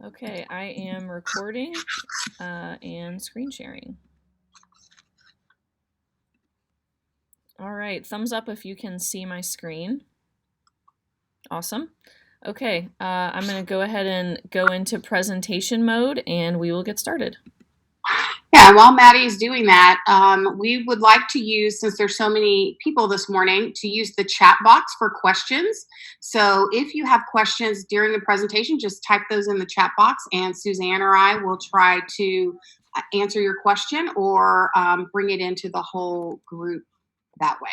Okay, I am recording and screen sharing. All right, thumbs up if you can see my screen. Awesome. Okay, I'm going to go ahead and go into presentation mode and we will get started. Yeah, while Maddie is doing that, we would like to use, since there's so many people this morning, to use the chat box for questions. So if you have questions during the presentation, just type those in the chat box and Suzanne or I will try to answer your question or bring it into the whole group that way.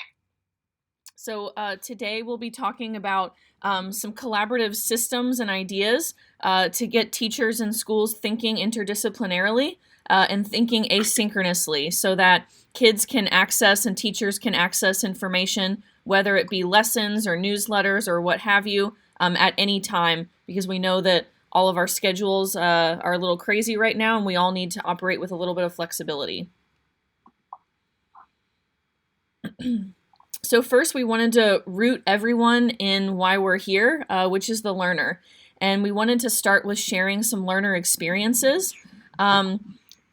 So today we'll be talking about some collaborative systems and ideas to get teachers and schools thinking interdisciplinarily and thinking asynchronously so that kids can access and teachers can access information, whether it be lessons or newsletters or what have you, at any time, because we know that all of our schedules are a little crazy right now and we all need to operate with a little bit of flexibility. So first, we wanted to root everyone in why we're here, which is the learner. And we wanted to start with sharing some learner experiences.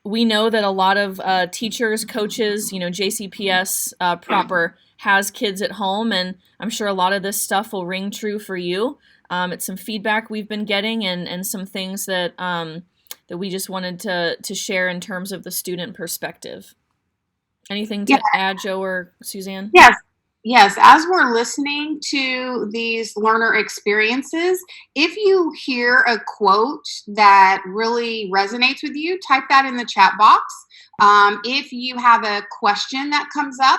We know that a lot of teachers, coaches, JCPS proper has kids at home, and I'm sure a lot of this stuff will ring true for you. It's some feedback we've been getting and some things that that we just wanted to share in terms of the student perspective. Anything to add, Joe or Suzanne? Yes, as we're listening to these learner experiences, if you hear a quote that really resonates with you, type that in the chat box. If you have a question that comes up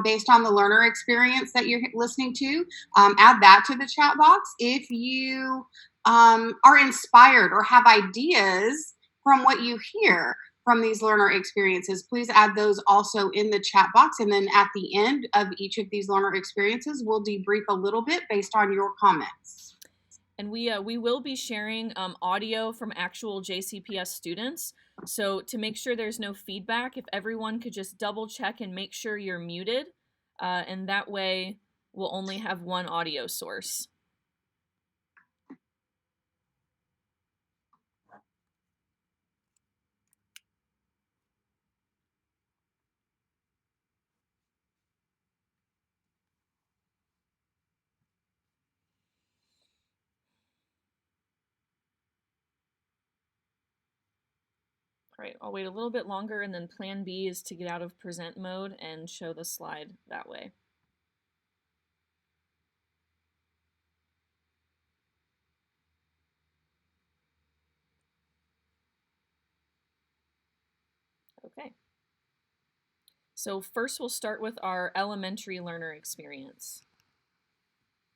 based on the learner experience that you're listening to, add that to the chat box. If you are inspired or have ideas from what you hear from these learner experiences, please add those also in the chat box. And then at the end of each of these learner experiences, we'll debrief a little bit based on your comments. And we will be sharing audio from actual JCPS students. So to make sure there's no feedback, if everyone could just double check and make sure you're muted, and that way we'll only have one audio source. All right, I'll wait a little bit longer, and then plan B is to get out of present mode and show the slide that way. Okay. So first we'll start with our elementary learner experience.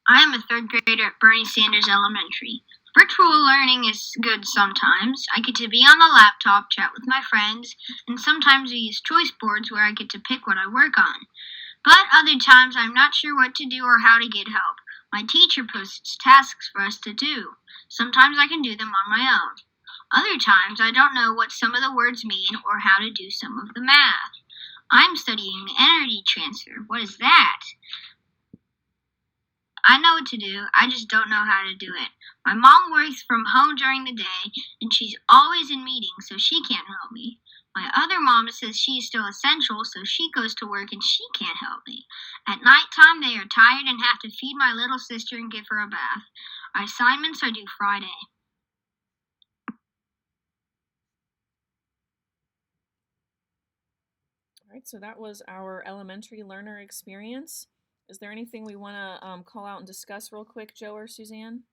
I am a third grader at Bernie Sanders Elementary. Virtual learning is good sometimes. I get to be on the laptop, chat with my friends, and sometimes we use choice boards where I get to pick what I work on. But other times I'm not sure what to do or how to get help. My teacher posts tasks for us to do. Sometimes I can do them on my own. Other times I don't know what some of the words mean or how to do some of the math. I'm studying energy transfer. What is that? I know what to do, I just don't know how to do it. My mom works from home during the day, and she's always in meetings, so she can't help me. My other mom says she is still essential, so she goes to work and she can't help me. At nighttime, they are tired and have to feed my little sister and give her a bath. Our assignments are due Friday. All right, so that was our elementary learner experience. Is there anything we want to call out and discuss real quick, Joe or Suzanne?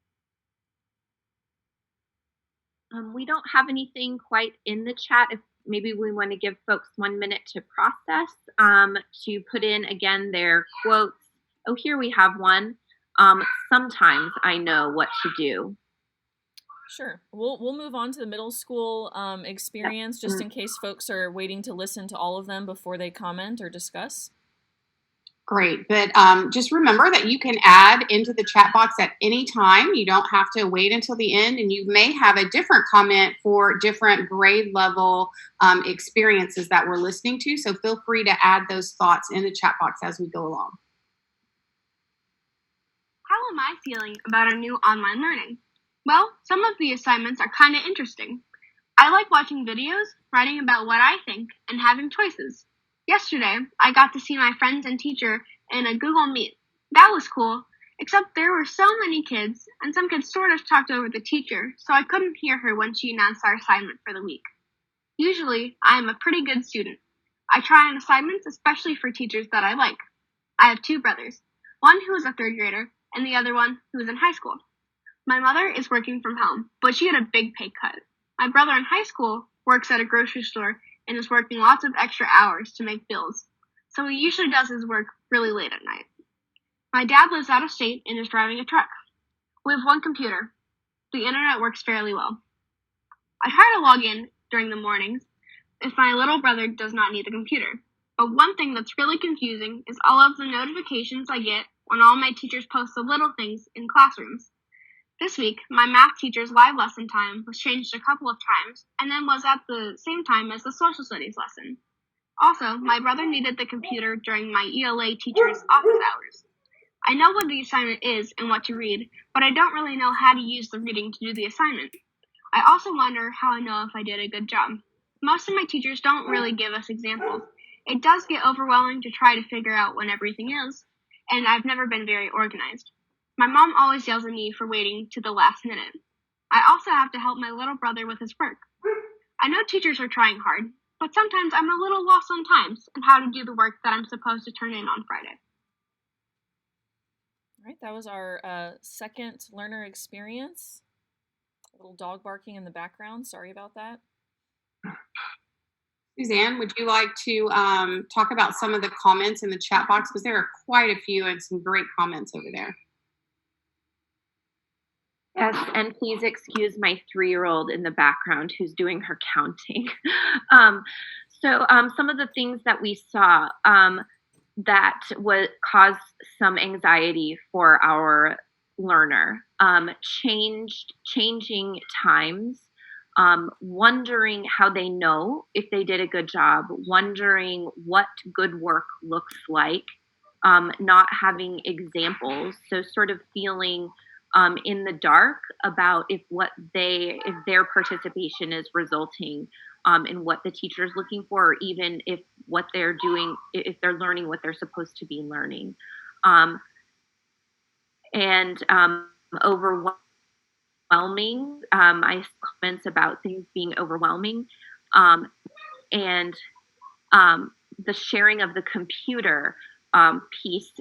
We don't have anything quite in the chat. If maybe we want to give folks 1 minute to process, to put in again their quotes. Oh, here we have one. Sometimes I know what to do. Sure. We'll move on to the middle school experience, just in case folks are waiting to listen to all of them before they comment or discuss. Great, but just remember that you can add into the chat box at any time. You don't have to wait until the end, and you may have a different comment for different grade level experiences that we're listening to, so feel free to add those thoughts in the chat box as we go along. How am I feeling about our new online learning? Well, some of the assignments are kind of interesting. I like watching videos, writing about what I think, and having choices. Yesterday, I got to see my friends and teacher in a Google Meet. That was cool, except there were so many kids, and some kids sort of talked over the teacher, so I couldn't hear her when she announced our assignment for the week. Usually, I am a pretty good student. I try on assignments, especially for teachers that I like. I have two brothers, one who is a third grader, and the other one who is in high school. My mother is working from home, but she had a big pay cut. My brother in high school works at a grocery store and is working lots of extra hours to make bills, so he usually does his work really late at night. My dad lives out of state and is driving a truck. We have one computer. The internet works fairly well. I try to log in during the mornings if my little brother does not need the computer. But one thing that's really confusing is all of the notifications I get when all my teachers post the little things in classrooms. This week, my math teacher's live lesson time was changed a couple of times and then was at the same time as the social studies lesson. Also, my brother needed the computer during my ELA teacher's office hours. I know what the assignment is and what to read, but I don't really know how to use the reading to do the assignment. I also wonder how I know if I did a good job. Most of my teachers don't really give us examples. It does get overwhelming to try to figure out when everything is, and I've never been very organized. My mom always yells at me for waiting to the last minute. I also have to help my little brother with his work. I know teachers are trying hard, but sometimes I'm a little lost on times and how to do the work that I'm supposed to turn in on Friday. All right, that was our second learner experience. A little dog barking in the background. Sorry about that. Suzanne, would you like to talk about some of the comments in the chat box? Because there are quite a few and some great comments over there. Yes, and please excuse my 3-year-old in the background who's doing her counting. Some of the things that we saw that would cause some anxiety for our learner, changing times, wondering how they know if they did a good job, wondering what good work looks like, not having examples, so sort of feeling in the dark about if their participation is resulting in what the teacher is looking for, or even if what they're doing, if they're learning what they're supposed to be learning. Overwhelming. I comments about things being overwhelming, and the sharing of the computer piece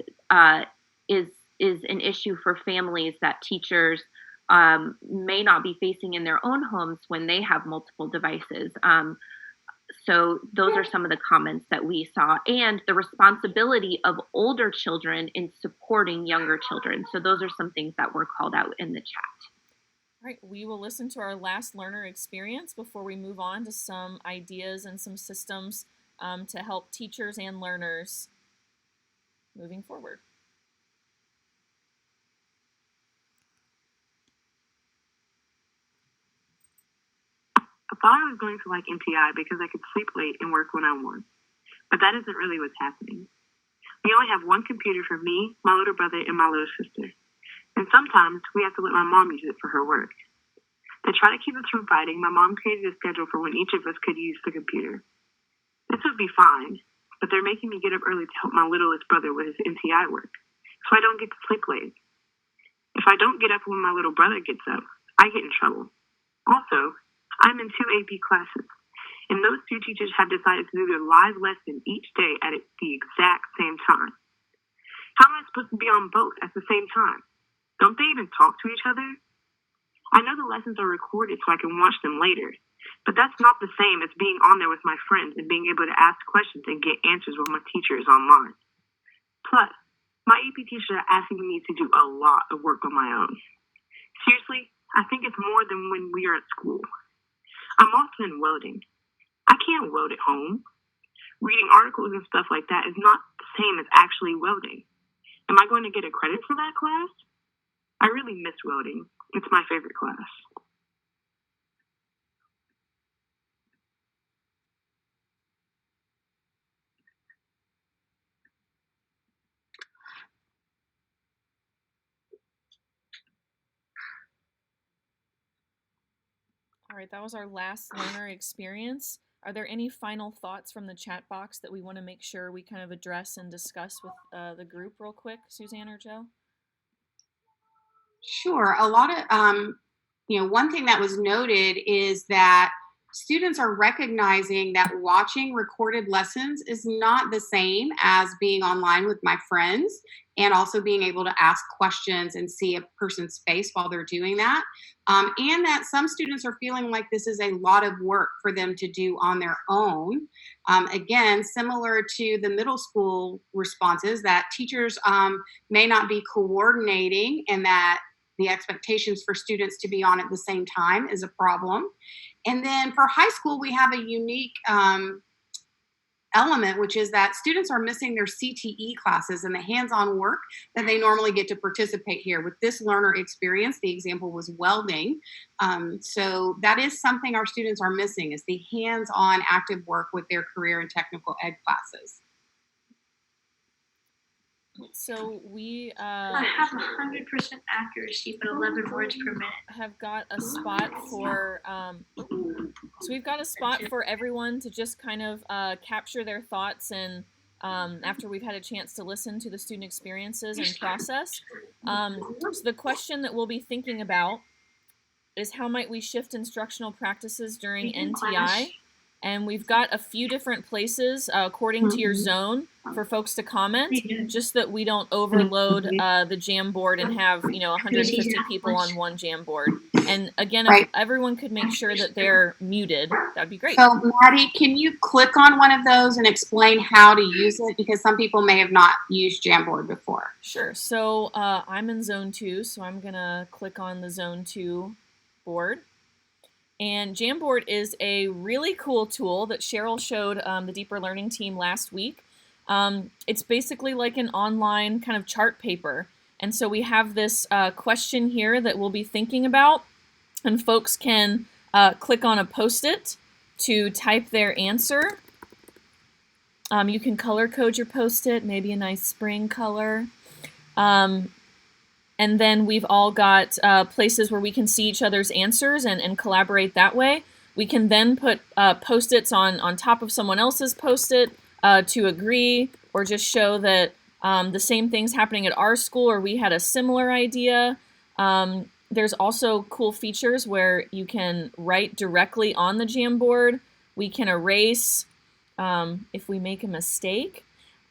is an issue for families that teachers may not be facing in their own homes when they have multiple devices. So those are some of the comments that we saw, and the responsibility of older children in supporting younger children. So those are some things that were called out in the chat. All right, we will listen to our last learner experience before we move on to some ideas and some systems to help teachers and learners moving forward. I thought I was going to like NTI because I could sleep late and work when I want, but that isn't really what's happening. We only have one computer for me, my little brother, and my little sister, and sometimes we have to let my mom use it for her work. To try to keep us from fighting, my mom created a schedule for when each of us could use the computer. This would be fine, but they're making me get up early to help my littlest brother with his NTI work, so I don't get to sleep late. If I don't get up when my little brother gets up, I get in trouble. Also, I'm in 2 AP classes, and those 2 teachers have decided to do their live lesson each day at the exact same time. How am I supposed to be on both at the same time? Don't they even talk to each other? I know the lessons are recorded so I can watch them later, but that's not the same as being on there with my friends and being able to ask questions and get answers while my teacher is online. Plus, my AP teachers are asking me to do a lot of work on my own. Seriously, I think it's more than when we are at school. I'm also in welding. I can't weld at home. Reading articles and stuff like that is not the same as actually welding. Am I going to get a credit for that class? I really miss welding. It's my favorite class. All right, that was our last learner experience. Are there any final thoughts from the chat box that we want to make sure we kind of address and discuss with the group real quick, Suzanne or Joe? Sure. A lot of, one thing that was noted is that students are recognizing that watching recorded lessons is not the same as being online with my friends, and also being able to ask questions and see a person's face while they're doing that. And that some students are feeling like this is a lot of work for them to do on their own. Again, similar to the middle school responses, that teachers may not be coordinating, and that the expectations for students to be on at the same time is a problem. And then for high school, we have a unique element, which is that students are missing their CTE classes and the hands-on work that they normally get to participate here. With this learner experience, the example was welding. So that is something our students are missing, is the hands-on active work with their career and technical ed classes. So we I have 100% accuracy, but 11 words per minute. have got a spot for so we've got a spot for everyone to just kind of capture their thoughts, and after we've had a chance to listen to the student experiences and process. So the question that we'll be thinking about is, how might we shift instructional practices during NTI? And we've got a few different places according to your zone for folks to comment, just that we don't overload the Jamboard and have 150 people on one Jamboard. And again, if everyone could make sure that they're muted, that'd be great. So Maddie, can you click on one of those and explain how to use it? Because some people may have not used Jamboard before. Sure. So I'm in Zone 2, so I'm going to click on the Zone 2 board. And Jamboard is a really cool tool that Cheryl showed the Deeper Learning team last week. It's basically like an online kind of chart paper. And so we have this question here that we'll be thinking about, and folks can click on a Post-it to type their answer. You can color code your Post-it, maybe a nice spring color. And then we've all got places where we can see each other's answers and collaborate that way. We can then put Post-its on top of someone else's Post-it to agree, or just show that the same thing's happening at our school, or we had a similar idea. There's also cool features where you can write directly on the Jamboard. We can erase if we make a mistake.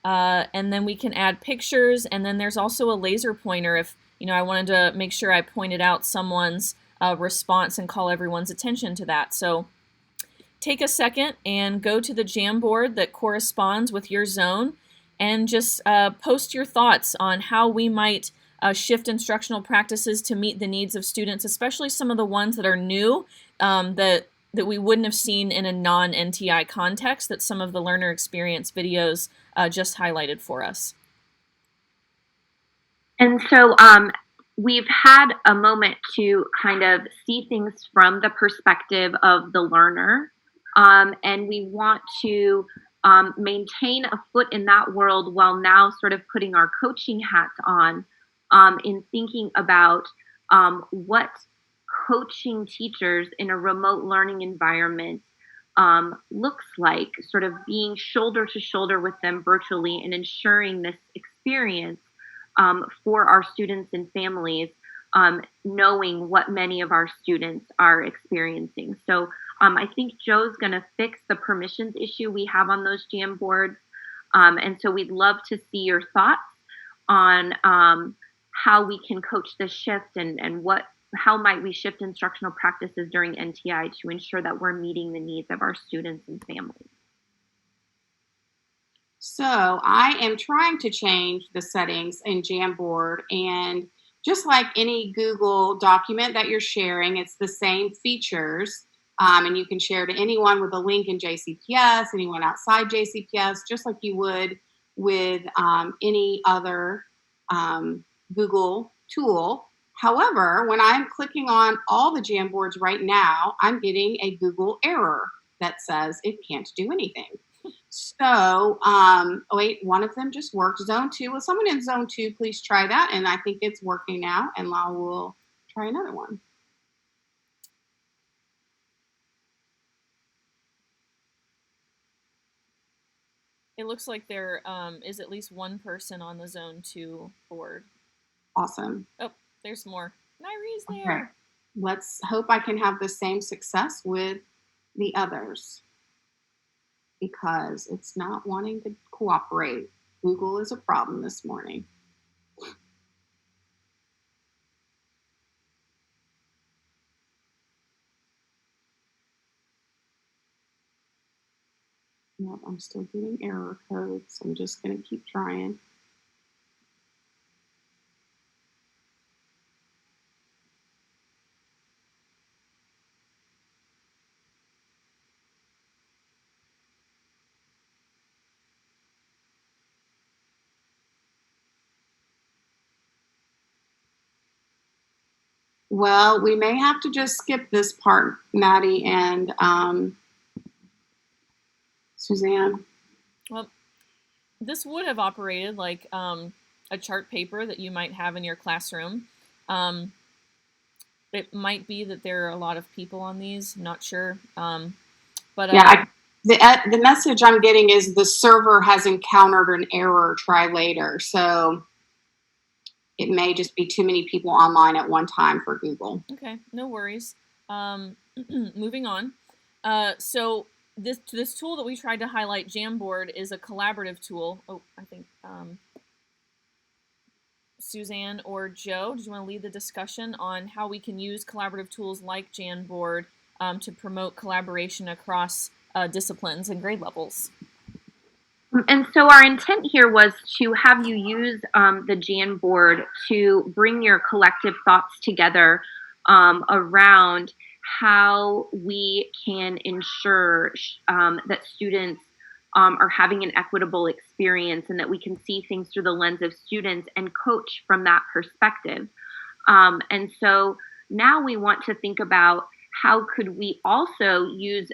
And then we can add pictures, and then there's also a laser pointer if I wanted to make sure I pointed out someone's response and call everyone's attention to that. So take a second and go to the Jamboard that corresponds with your zone, and just post your thoughts on how we might shift instructional practices to meet the needs of students, especially some of the ones that are new that we wouldn't have seen in a non-NTI context that some of the learner experience videos just highlighted for us. And so we've had a moment to kind of see things from the perspective of the learner, and we want to maintain a foot in that world while now sort of putting our coaching hats on in thinking about what coaching teachers in a remote learning environment looks like, sort of being shoulder to shoulder with them virtually and ensuring this experience for our students and families, knowing what many of our students are experiencing. So I think Joe's going to fix the permissions issue we have on those Jamboards. And so we'd love to see your thoughts on how we can coach this shift, and how might we shift instructional practices during NTI to ensure that we're meeting the needs of our students and families. So I am trying to change the settings in Jamboard, and just like any Google document that you're sharing, it's the same features, and you can share to anyone with a link in JCPS, anyone outside JCPS, just like you would with any other Google tool. However, when I'm clicking on all the Jamboards right now, I'm getting a Google error that says it can't do anything. So, wait, one of them just worked. Zone 2. Will someone in Zone 2 please try that? And I think it's working now, and I will try another one. It looks like there is at least one person on the Zone 2 board. Awesome. Oh, there's more. Nyrie's there. Okay. Let's hope I can have the same success with the others because it's not wanting to cooperate. Google is a problem this morning. Yep, I'm still getting error codes. I'm just going to keep trying. Well, we may have to just skip this part, Maddie and Suzanne. Well, this would have operated like a chart paper that you might have in your classroom. It might be that there are a lot of people on these. I'm not sure. But yeah, the message I'm getting is the server has encountered an error. Try later. So it may just be too many people online at one time for Google. Okay, no worries. Moving on. So this tool that we tried to highlight, Jamboard, is a collaborative tool. Oh, I think Suzanne or Joe, did you want to lead the discussion on how we can use collaborative tools like Jamboard to promote collaboration across disciplines and grade levels? And so our intent here was to have you use the Jamboard to bring your collective thoughts together around how we can ensure that students are having an equitable experience and that we can see things through the lens of students and coach from that perspective. And so now we want to think about how could we also use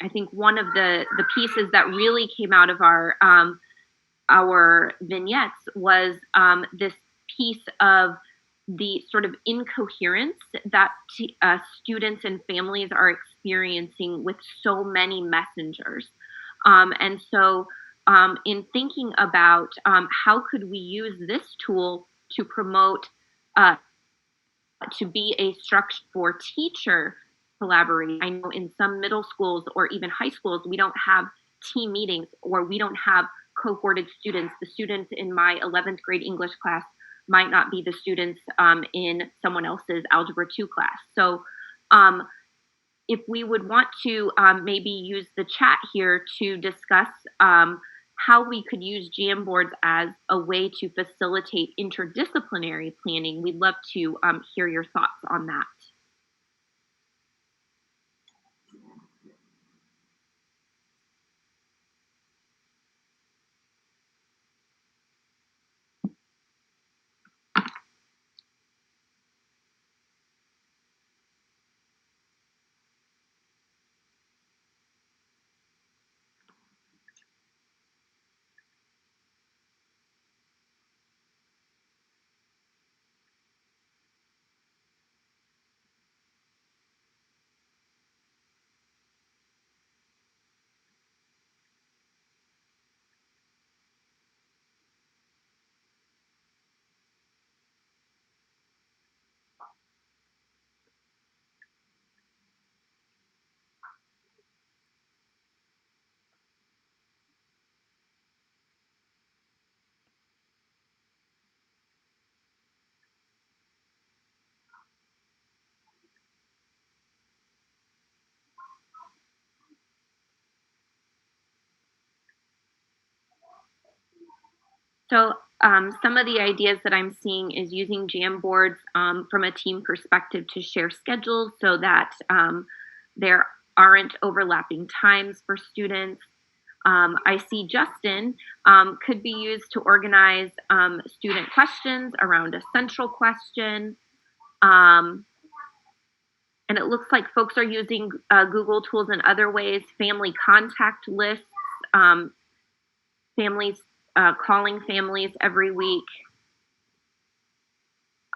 I think one of the pieces that really came out of our vignettes was this piece of the sort of incoherence that students and families are experiencing with so many messengers. And so in thinking about how could we use this tool to promote, to be a structure for teacher collaborating. I know in some middle schools or even high schools, we don't have team meetings or we don't have cohorted students. The students in my 11th grade English class might not be the students in someone else's Algebra 2 class. So if we would want to maybe use the chat here to discuss how we could use Jamboards as a way to facilitate interdisciplinary planning, we'd love to hear your thoughts on that. So some of the ideas that I'm seeing is using Jamboards from a team perspective to share schedules so that there aren't overlapping times for students. I see Justin could be used to organize student questions around a central question. And it looks like folks are using Google tools in other ways, family contact lists, families calling families every week,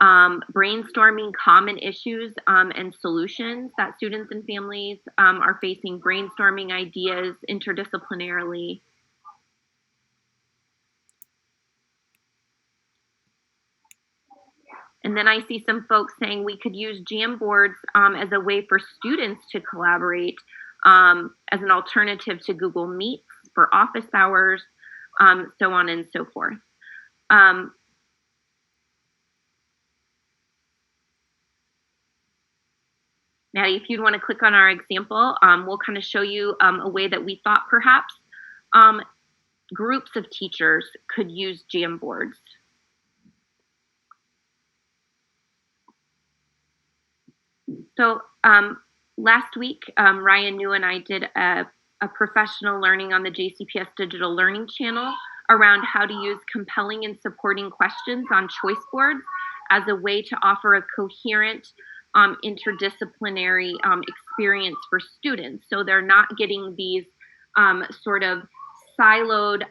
brainstorming common issues and solutions that students and families are facing, brainstorming ideas interdisciplinarily. And then I see some folks saying we could use Jamboards as a way for students to collaborate as an alternative to Google Meets for office hours, so on and so forth. Maddie, if you'd want to click on our example, we'll kind of show you a way that we thought perhaps groups of teachers could use Jamboards. So last week, Ryan New and I did a professional learning on the JCPS Digital Learning channel around how to use compelling and supporting questions on choice boards as a way to offer a coherent interdisciplinary experience for students. So they're not getting these sort of siloed,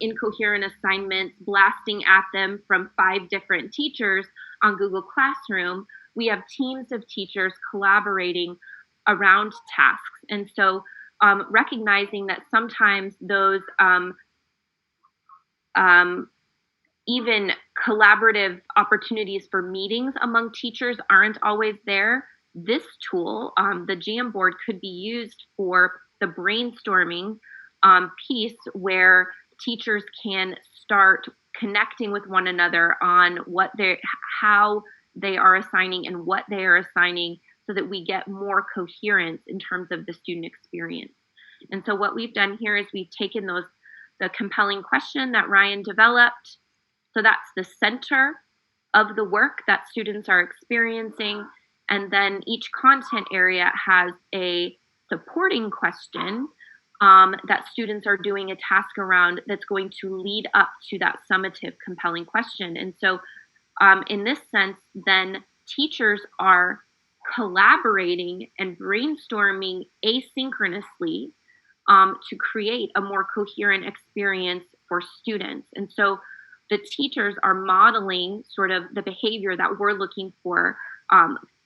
incoherent assignments blasting at them from 5 different teachers on Google Classroom. We have teams of teachers collaborating around tasks. And so recognizing that sometimes those even collaborative opportunities for meetings among teachers aren't always there, this tool, the Jamboard, could be used for the brainstorming piece where teachers can start connecting with one another on how they are assigning and what they are assigning, so that we get more coherence in terms of the student experience. And so what we've done here is we've taken the compelling question that Ryan developed. So that's the center of the work that students are experiencing. And then each content area has a supporting question that students are doing a task around that's going to lead up to that summative compelling question. And so in this sense, then teachers are collaborating and brainstorming asynchronously to create a more coherent experience for students. And so the teachers are modeling sort of the behavior that we're looking for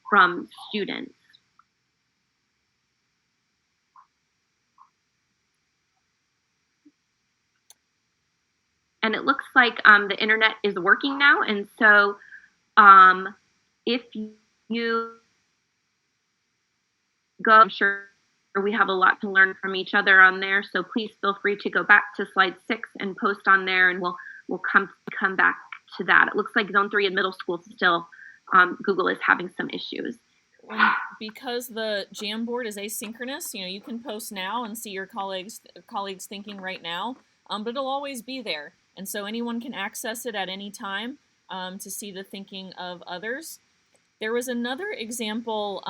from students. And it looks like the internet is working now. And so if you go, I'm sure we have a lot to learn from each other on there. So please feel free to go back to slide 6 and post on there, and we'll come back to that. It looks like Zone 3 and middle school still, Google is having some issues. Because the Jamboard is asynchronous, you can post now and see your colleagues thinking right now, but it'll always be there. And so anyone can access it at any time to see the thinking of others. There was another example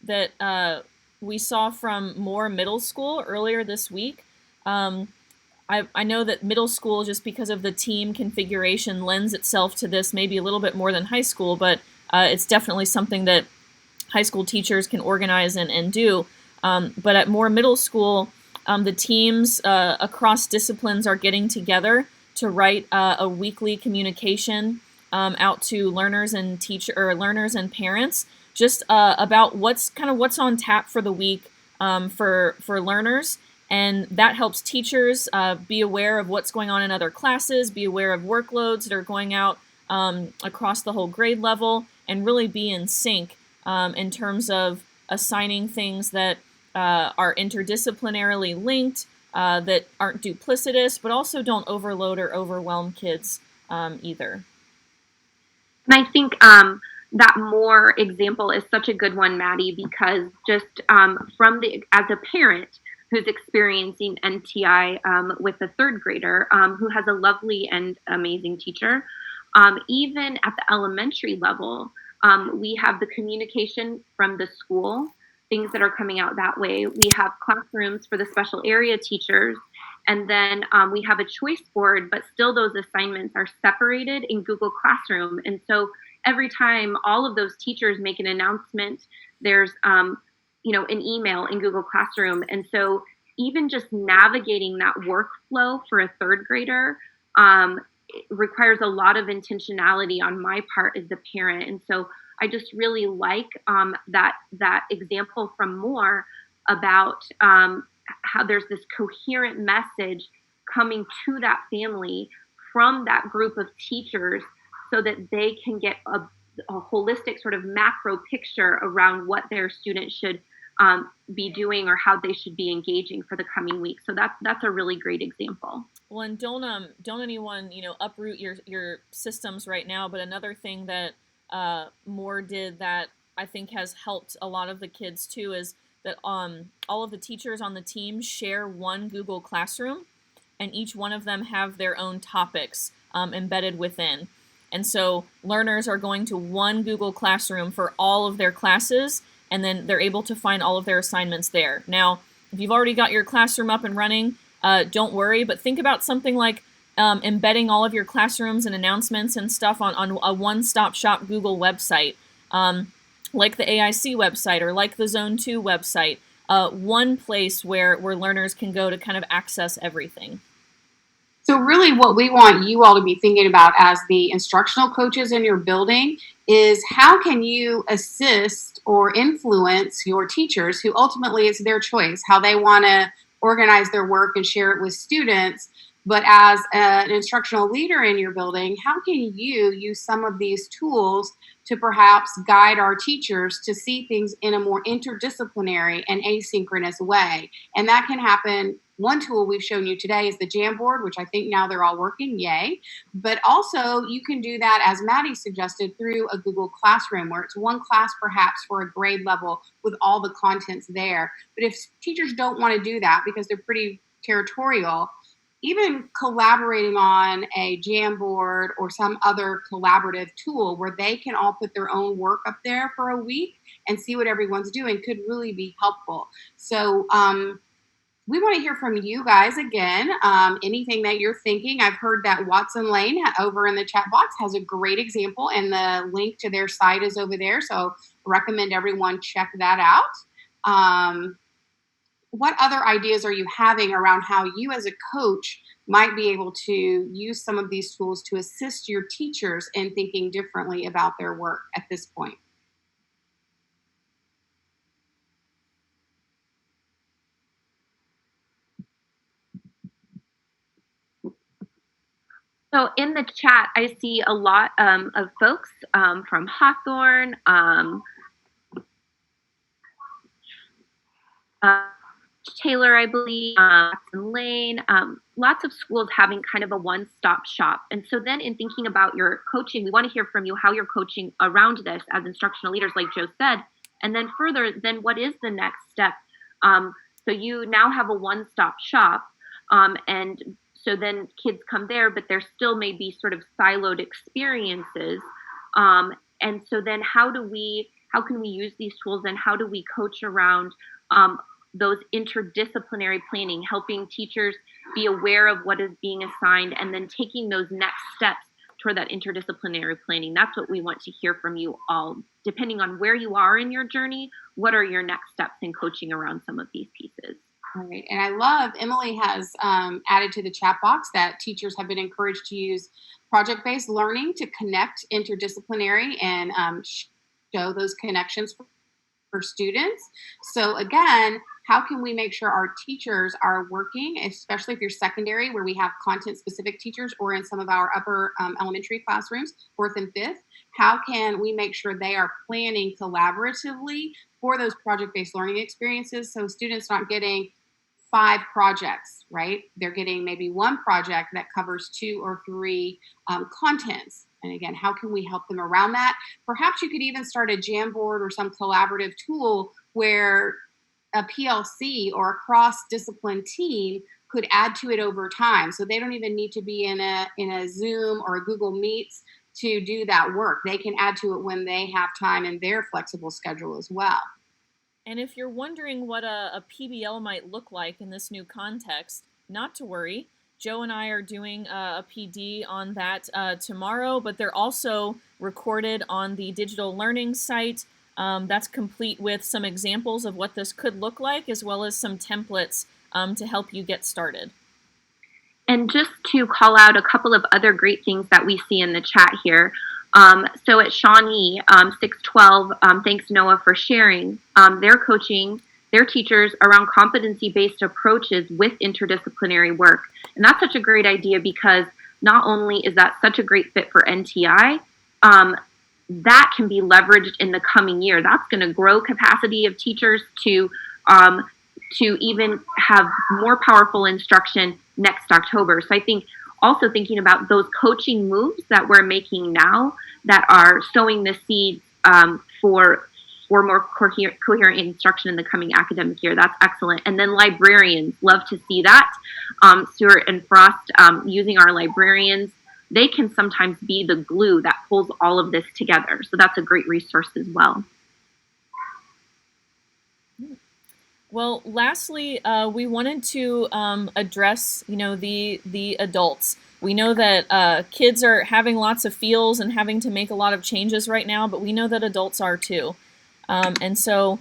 that we saw from Moore Middle School earlier this week. I know that middle school, just because of the team configuration, lends itself to this maybe a little bit more than high school, but it's definitely something that high school teachers can organize and do. But at Moore Middle School, the teams across disciplines are getting together to write a weekly communication out to learners and learners and parents, just about what's on tap for the week for learners. And that helps teachers be aware of what's going on in other classes, be aware of workloads that are going out across the whole grade level, and really be in sync in terms of assigning things that are interdisciplinarily linked, that aren't duplicitous, but also don't overload or overwhelm kids either. And I think that Moore example is such a good one, Maddie, because just as a parent who's experiencing NTI with a 3rd grader who has a lovely and amazing teacher, even at the elementary level, we have the communication from the school, things that are coming out that way. We have classrooms for the special area teachers, and then we have a choice board, but still those assignments are separated in Google Classroom. And so every time all of those teachers make an announcement, there's an email in Google Classroom. And so even just navigating that workflow for a 3rd grader requires a lot of intentionality on my part as the parent. And so I just really like that example from Moore about how there's this coherent message coming to that family from that group of teachers, so that they can get a holistic sort of macro picture around what their students should be doing or how they should be engaging for the coming week. So that's a really great example. Well, and don't anyone uproot your systems right now. But another thing that Moore did that I think has helped a lot of the kids too is that all of the teachers on the team share one Google Classroom, and each one of them have their own topics embedded within. And so learners are going to one Google Classroom for all of their classes, and then they're able to find all of their assignments there. Now, if you've already got your classroom up and running, don't worry, but think about something like embedding all of your classrooms and announcements and stuff on a one-stop shop Google website, like the AIC website or like the Zone 2 website, one place where learners can go to kind of access everything. So really what we want you all to be thinking about as the instructional coaches in your building is how can you assist or influence your teachers, who ultimately it's their choice, how they want to organize their work and share it with students. But as an instructional leader in your building, how can you use some of these tools to perhaps guide our teachers to see things in a more interdisciplinary and asynchronous way? And that can happen. One tool we've shown you today is the Jamboard, which I think now they're all working, yay. But also you can do that, as Maddie suggested, through a Google Classroom, where it's one class perhaps for a grade level with all the contents there. But if teachers don't want to do that because they're pretty territorial, even collaborating on a Jamboard or some other collaborative tool where they can all put their own work up there for a week and see what everyone's doing could really be helpful. So we want to hear from you guys again. Anything that you're thinking. I've heard that Watson Lane over in the chat box has a great example, and the link to their site is over there. So recommend everyone check that out. What other ideas are you having around how you as a coach might be able to use some of these tools to assist your teachers in thinking differently about their work at this point? So in the chat, I see a lot of folks from Hawthorne, Taylor, I believe, Watson Lane, lots of schools having kind of a one-stop shop. And so then in thinking about your coaching, we want to hear from you how you're coaching around this as instructional leaders, like Joe said. And then further, then what is the next step? So you now have a one-stop shop, and so then kids come there, but there still may be sort of siloed experiences. And so then how can we use these tools, and how do we coach around those interdisciplinary planning, helping teachers be aware of what is being assigned and then taking those next steps toward that interdisciplinary planning? That's what we want to hear from you all. Depending on where you are in your journey, what are your next steps in coaching around some of these pieces? All right. And I love, Emily has added to the chat box that teachers have been encouraged to use project-based learning to connect interdisciplinary and show those connections for students. So again, how can we make sure our teachers are working, especially if you're secondary, where we have content-specific teachers, or in some of our upper elementary classrooms, 4th and 5th, how can we make sure they are planning collaboratively for those project-based learning experiences so students not getting 5 projects, right? They're getting maybe one project that covers 2 or 3 contents. And again, how can we help them around that? Perhaps you could even start a Jamboard or some collaborative tool where a PLC or a cross-discipline team could add to it over time. So they don't even need to be in a Zoom or a Google Meets to do that work. They can add to it when they have time in their flexible schedule as well. And if you're wondering what a PBL might look like in this new context, not to worry. Joe and I are doing a PD on that tomorrow, but they're also recorded on the digital learning site. That's complete with some examples of what this could look like, as well as some templates to help you get started. And just to call out a couple of other great things that we see in the chat here. So at Shawnee 612, thanks Noah for sharing. They're coaching their teachers around competency-based approaches with interdisciplinary work. And that's such a great idea because not only is that such a great fit for NTI, that can be leveraged in the coming year. That's going to grow capacity of teachers to even have more powerful instruction next October. So I think also thinking about those coaching moves that we're making now that are sowing the seeds for more coherent instruction in the coming academic year. That's excellent. And then librarians, love to see that. Stuart and Frost, using our librarians, they can sometimes be the glue that pulls all of this together. So that's a great resource as well. Well, lastly, we wanted to address, the adults. We know that kids are having lots of feels and having to make a lot of changes right now, but we know that adults are too. And so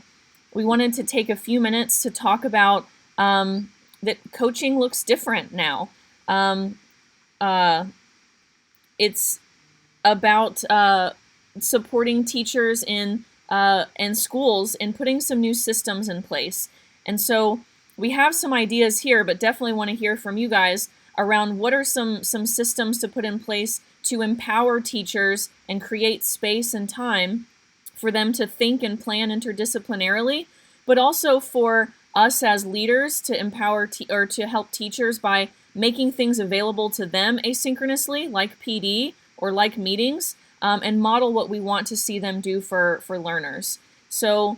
we wanted to take a few minutes to talk about that coaching looks different now. It's about supporting teachers in and schools in putting some new systems in place. And so we have some ideas here, but definitely want to hear from you guys around what are some systems to put in place to empower teachers and create space and time for them to think and plan interdisciplinarily, but also for us as leaders to empower or to help teachers by making things available to them asynchronously, like PD or like meetings, and model what we want to see them do for learners. So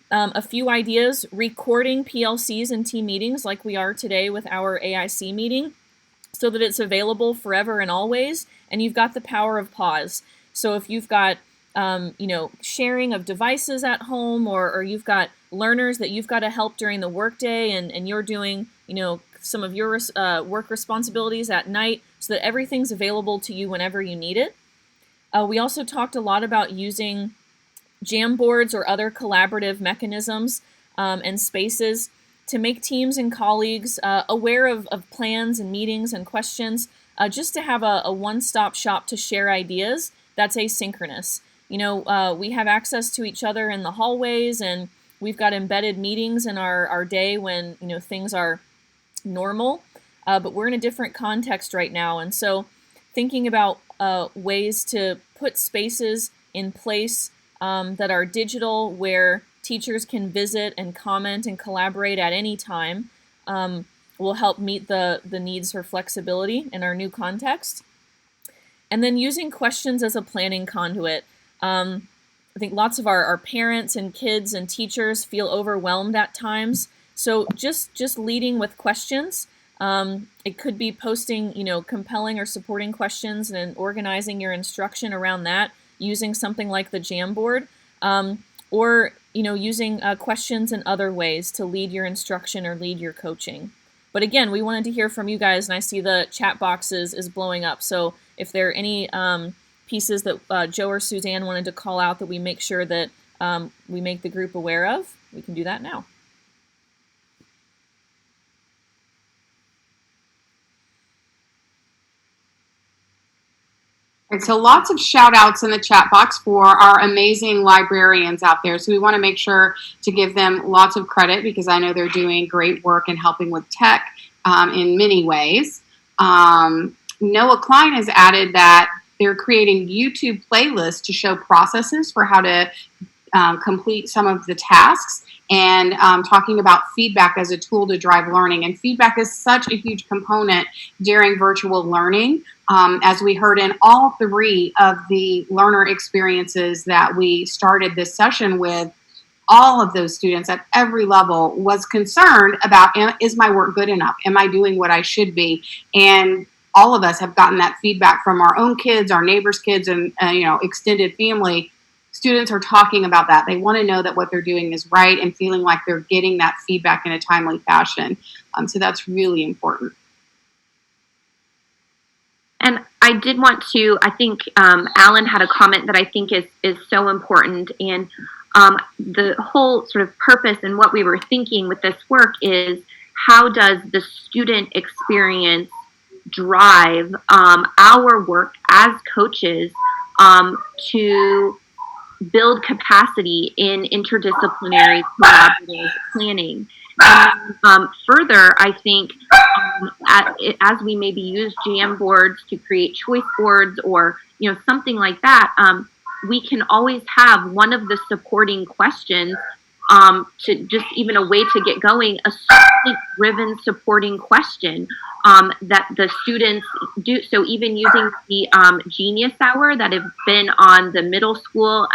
a few ideas: recording PLCs and team meetings like we are today with our AIC meeting, so that it's available forever and always, and you've got the power of pause. So if you've got sharing of devices at home, or you've got learners that you've got to help during the workday, and you're doing some of your work responsibilities at night, so that everything's available to you whenever you need it. We also talked a lot about using Jamboards or other collaborative mechanisms and spaces to make teams and colleagues aware of plans and meetings and questions, just to have a one-stop shop to share ideas that's asynchronous. We have access to each other in the hallways, and we've got embedded meetings in our day when things are normal, but we're in a different context right now. And so thinking about ways to put spaces in place that are digital, where teachers can visit and comment and collaborate at any time, will help meet the needs for flexibility in our new context. And then using questions as a planning conduit. I think lots of our parents and kids and teachers feel overwhelmed at times. So just leading with questions. It could be posting, compelling or supporting questions and organizing your instruction around that, using something like the Jamboard, or using questions in other ways to lead your instruction or lead your coaching. But again, we wanted to hear from you guys, and I see the chat box is blowing up. So if there are any pieces that Joe or Suzanne wanted to call out that we make sure that we make the group aware of, we can do that now. And so lots of shout outs in the chat box for our amazing librarians out there. So we want to make sure to give them lots of credit, because I know they're doing great work and helping with tech in many ways. Noah Klein has added that they're creating YouTube playlists to show processes for how to complete some of the tasks, and talking about feedback as a tool to drive learning. And feedback is such a huge component during virtual learning. As we heard in all three of the learner experiences that we started this session with, all of those students at every level was concerned about, is my work good enough? Am I doing what I should be? And all of us have gotten that feedback from our own kids, our neighbors' kids, and extended family. Students are talking about that. They want to know that what they're doing is right and feeling like they're getting that feedback in a timely fashion. So that's really important. And I did want to, I think Alan had a comment that I think is so important. And the whole sort of purpose and what we were thinking with this work is, how does the student experience drive our work as coaches to build capacity in interdisciplinary collaborative planning. And further, I think as we maybe use Jamboards to create choice boards or something like that, we can always have one of the supporting questions to just even a way to get going, a student-driven supporting question that the students do. So even using the Genius Hour that have been on the middle school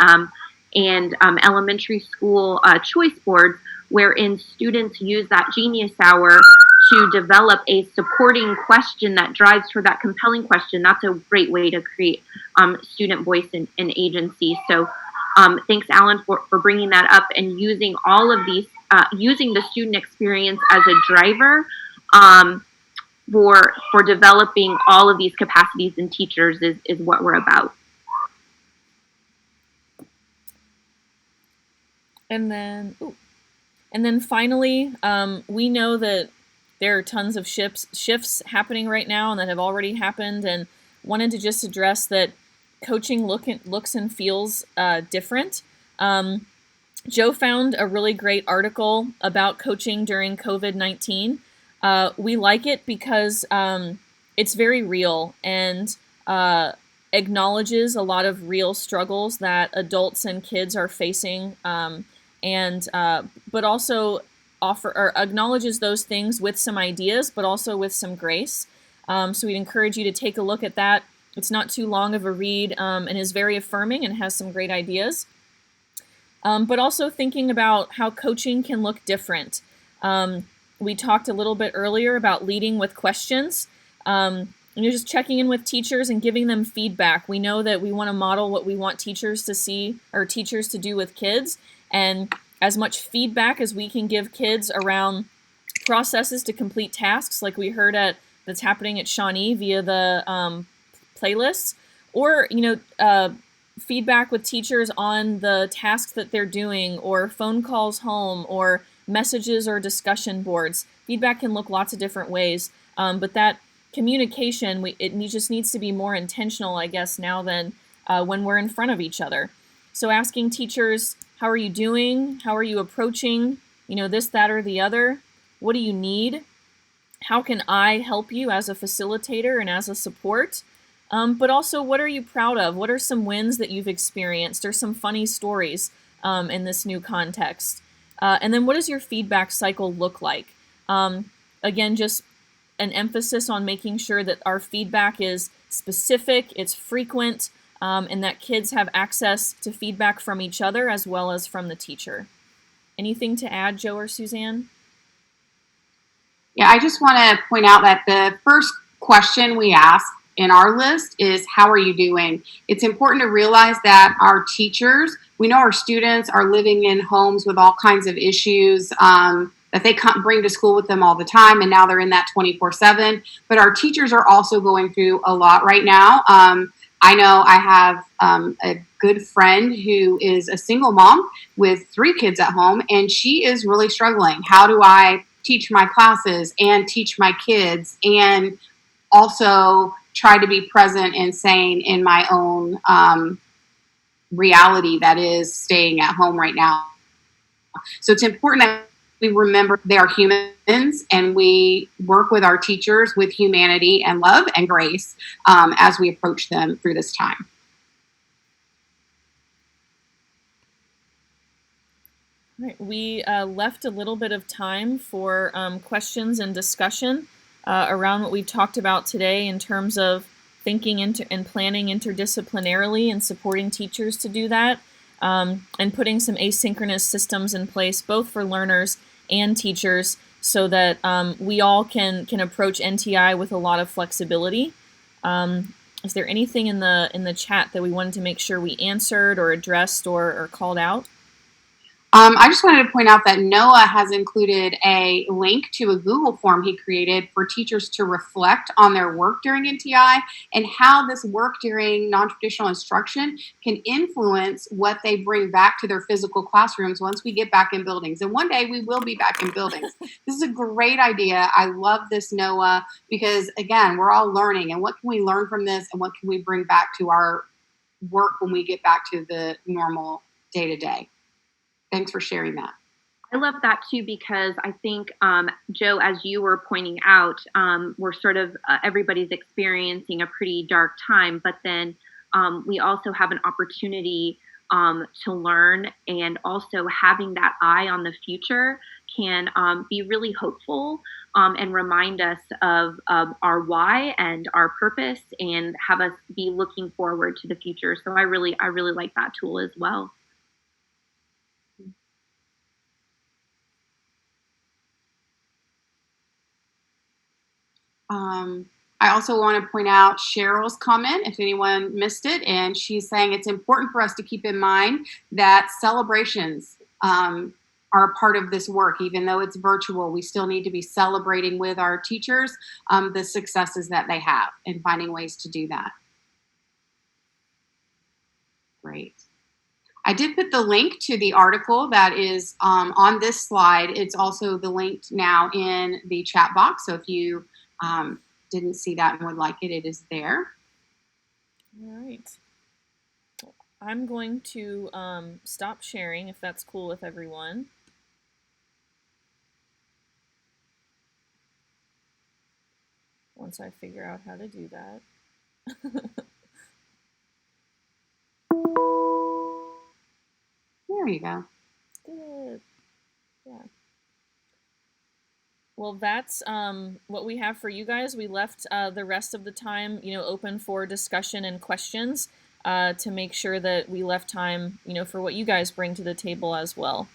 and elementary school choice boards, wherein students use that Genius Hour to develop a supporting question that drives for that compelling question. That's a great way to create student voice and agency. So thanks, Alan, for bringing that up and using all of these, using the student experience as a driver for developing all of these capacities in teachers is what we're about. And then finally, we know that there are tons of shifts happening right now and that have already happened, and wanted to just address that coaching looks and feels different. Joe found a really great article about coaching during COVID-19. We like it because it's very real and acknowledges a lot of real struggles that adults and kids are facing, but also acknowledges those things with some ideas, but also with some grace. So we'd encourage you to take a look at that. It's not too long of a read and is very affirming and has some great ideas. But also thinking about how coaching can look different. We talked a little bit earlier about leading with questions. And you're just checking in with teachers and giving them feedback. We know that we want to model what we want teachers to see or teachers to do with kids, and as much feedback as we can give kids around processes to complete tasks, like we heard that's happening at Shawnee via the playlists, or feedback with teachers on the tasks that they're doing, or phone calls home, or messages or discussion boards. Feedback can look lots of different ways, but that communication, it just needs to be more intentional, I guess, now than when we're in front of each other. So asking teachers, how are you doing? How are you approaching, this, that, or the other? What do you need? How can I help you as a facilitator and as a support? But also, what are you proud of? What are some wins that you've experienced, or some funny stories in this new context? And then what does your feedback cycle look like? Again, just an emphasis on making sure that our feedback is specific, it's frequent, and that kids have access to feedback from each other as well as from the teacher. Anything to add, Joe or Suzanne? Yeah, I just want to point out that the first question we ask in our list is, how are you doing? It's important to realize that our teachers, we know our students are living in homes with all kinds of issues that they can't bring to school with them all the time, and now they're in that 24/7. But our teachers are also going through a lot right now. I know I have a good friend who is a single mom with 3 kids at home, and she is really struggling. How do I teach my classes and teach my kids and also try to be present and sane in my own reality that is staying at home right now? So it's important that we remember they are humans, and we work with our teachers with humanity and love and grace as we approach them through this time. All right, we left a little bit of time for questions and discussion around what we've talked about today in terms of thinking and planning interdisciplinarily and supporting teachers to do that, and putting some asynchronous systems in place both for learners and teachers so that we all can approach NTI with a lot of flexibility. Is there anything in the chat that we wanted to make sure we answered or addressed or called out? I just wanted to point out that Noah has included a link to a Google form he created for teachers to reflect on their work during NTI and how this work during non-traditional instruction can influence what they bring back to their physical classrooms once we get back in buildings. And one day we will be back in buildings. This is a great idea. I love this, Noah, because again, we're all learning, and what can we learn from this, and what can we bring back to our work when we get back to the normal day-to-day? Thanks for sharing that. I love that too, because I think, Joe, as you were pointing out, we're sort of, everybody's experiencing a pretty dark time, but then we also have an opportunity to learn, and also having that eye on the future can be really hopeful and remind us of our why and our purpose, and have us be looking forward to the future. So I really like that tool as well. I also want to point out Cheryl's comment, if anyone missed it, and she's saying it's important for us to keep in mind that celebrations are a part of this work. Even though it's virtual, we still need to be celebrating with our teachers the successes that they have and finding ways to do that. Great. I did put the link to the article that is on this slide. It's also the link now in the chat box. So if you didn't see that and would like it, it is there. All right. I'm going to stop sharing if that's cool with everyone. Once I figure out how to do that. There you go. Good. Yeah. Well, that's what we have for you guys. We left the rest of the time, open for discussion and questions to make sure that we left time, for what you guys bring to the table as well.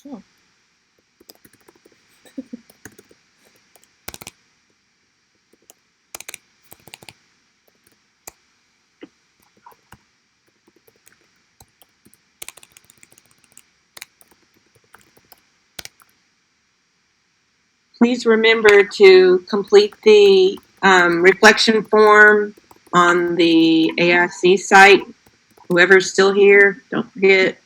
Oh. Please remember to complete the reflection form on the AIC site. Whoever's still here, don't forget.